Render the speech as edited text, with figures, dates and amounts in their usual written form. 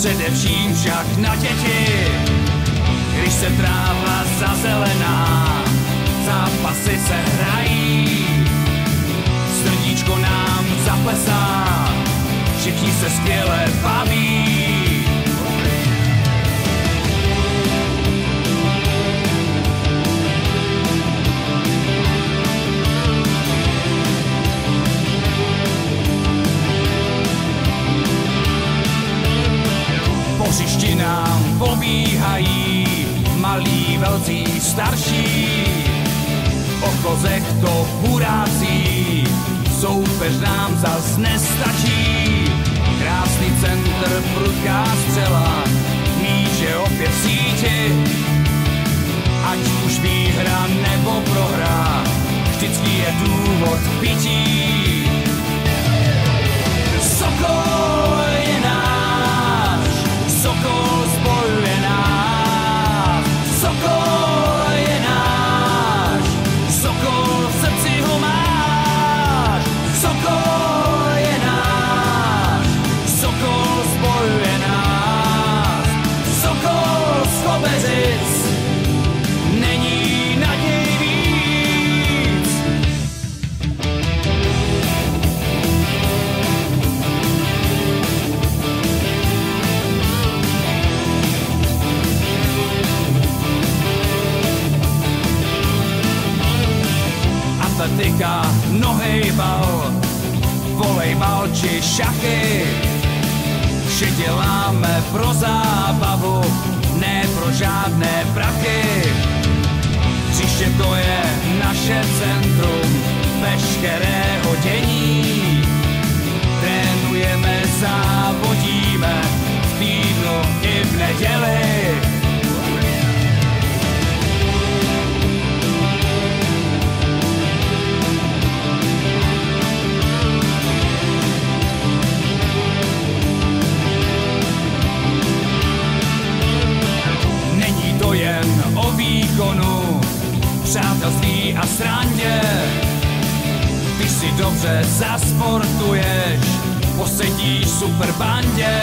především však na děti. Když se tráva zazelená, zápasy se hrají, srdíčko nám zaplesá, všichni se skvěle baví. Po hřišti nám pobíhají malí, velcí, starší, o kozech to burácí, soupeř nám zas nestačí. Krásný centr, prudká střela, míč je opět v síti. Ať už výhra nebo prohra, vždycky je důvod k pití. Sokol je náš, Sokol spojuje nás. Sokol je náš, Sokol v srdci ho máš. Sokol je náš, Sokol spojuje nás. Sokol z Chobeřic není naděj víc. Atletika, nohejbal, volejbal či šachy, vše děláme pro zábavu, ne pro žádné prachy. Příště to je naše centrum veškerého dění. Trénujeme, závodíme v týdnu i v neděli. Není to jen o výkonu, přátelství a srandě. Ty si dobře zasportuješ, posedíš super bandě.